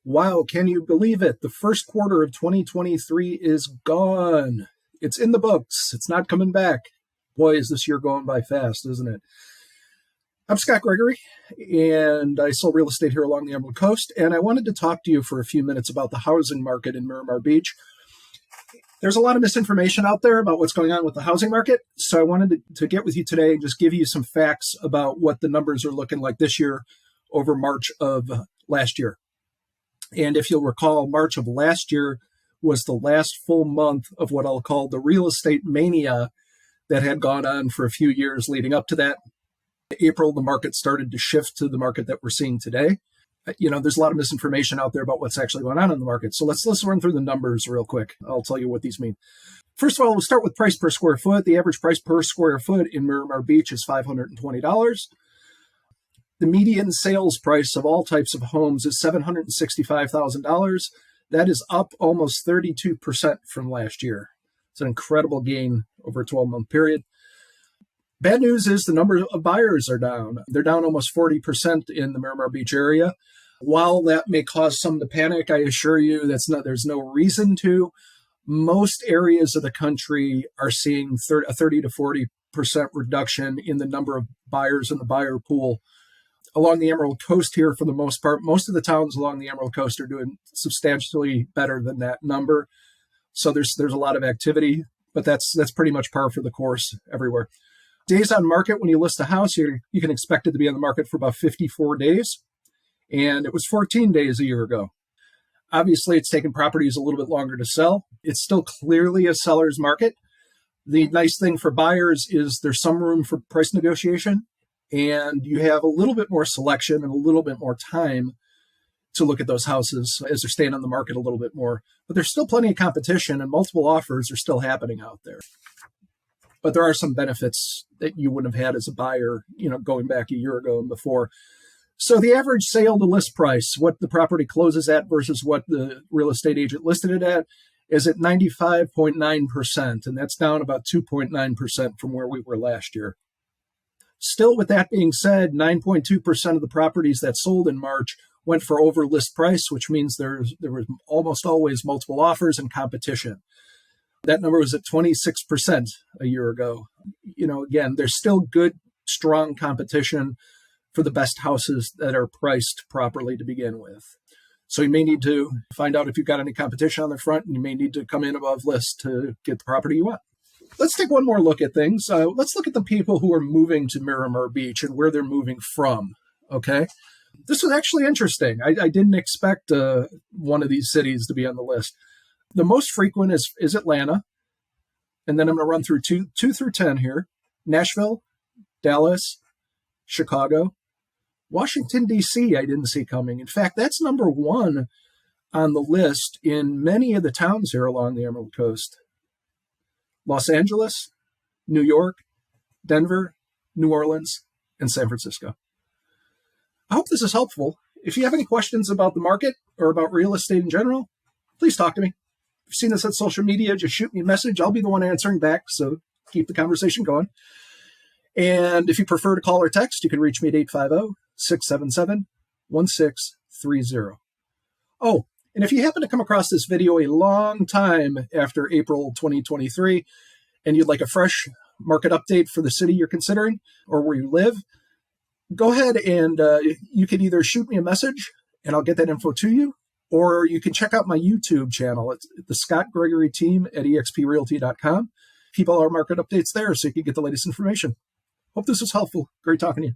Wow, can you believe it? The first quarter of 2023 is gone. It's in the books. It's not coming back. Boy, is this year going by fast, isn't it? I'm Scott Gregory, and I sell real estate here along the Emerald Coast, and I wanted to talk to you for a few minutes about the housing market in Miramar Beach. There's a lot of misinformation out there about what's going on with the housing market, so I wanted to get with you today and just give you some facts about what the numbers are looking like this year over March of last year. And if you'll recall, March of last year was the last full month of what I'll call the real estate mania that had gone on for a few years leading up to that. April, the market started to shift to the market that we're seeing today. There's a lot of misinformation out there about what's actually going on in the market. So let's run through the numbers real quick. I'll tell you what these mean. First of all, we'll start with price per square foot. The average price per square foot in Miramar Beach is $520. The median sales price of all types of homes is $765,000. That is up almost 32% from last year. It's an incredible gain over a 12-month period. Bad news is the number of buyers are down. They're down almost 40% in the Miramar Beach area. While that may cause some to panic, I assure you there's no reason to. Most areas of the country are seeing a 30 to 40% reduction in the number of buyers in the buyer pool. Along the Emerald Coast here, for the most part, most of the towns along the Emerald Coast are doing substantially better than that number. So there's a lot of activity, but that's pretty much par for the course everywhere. Days on market, when you list a house, you can expect it to be on the market for about 54 days. And it was 14 days a year ago. Obviously, it's taken properties a little bit longer to sell. It's still clearly a seller's market. The nice thing for buyers is there's some room for price negotiation, and you have a little bit more selection and a little bit more time to look at those houses as they're staying on the market a little bit more. But there's still plenty of competition, and multiple offers are still happening out there. But there are some benefits that you wouldn't have had as a buyer, going back a year ago and before. So the average sale to list price, what the property closes at versus what the real estate agent listed it at, is at 95.9%, and that's down about 2.9% from where we were last year. Still, with that being said, 9.2% of the properties that sold in March went for over list price, which means there was almost always multiple offers and competition. That number was at 26% a year ago. Again, there's still good, strong competition for the best houses that are priced properly to begin with. So you may need to find out if you've got any competition on the front, and you may need to come in above list to get the property you want. Let's take one more look at things. Let's look at the people who are moving to Miramar Beach and where they're moving from, okay? This was actually interesting. I didn't expect one of these cities to be on the list. The most frequent is Atlanta, and then I'm going to run through two through 10 here. Nashville, Dallas, Chicago, Washington, D.C. I didn't see coming. In fact, that's number one on the list in many of the towns here along the Emerald Coast. Los Angeles, New York, Denver, New Orleans, and San Francisco. I hope this is helpful. If you have any questions about the market or about real estate in general, please talk to me. If you've seen this on social media, just shoot me a message. I'll be the one answering back, so keep the conversation going. And if you prefer to call or text, you can reach me at 850-677-1630. Oh, and if you happen to come across this video a long time after April 2023, and you'd like a fresh market update for the city you're considering or where you live, go ahead and you can either shoot me a message and I'll get that info to you, or you can check out my YouTube channel. It's the Scott Gregory team at exprealty.com. Keep all our market updates there so you can get the latest information. Hope this was helpful. Great talking to you.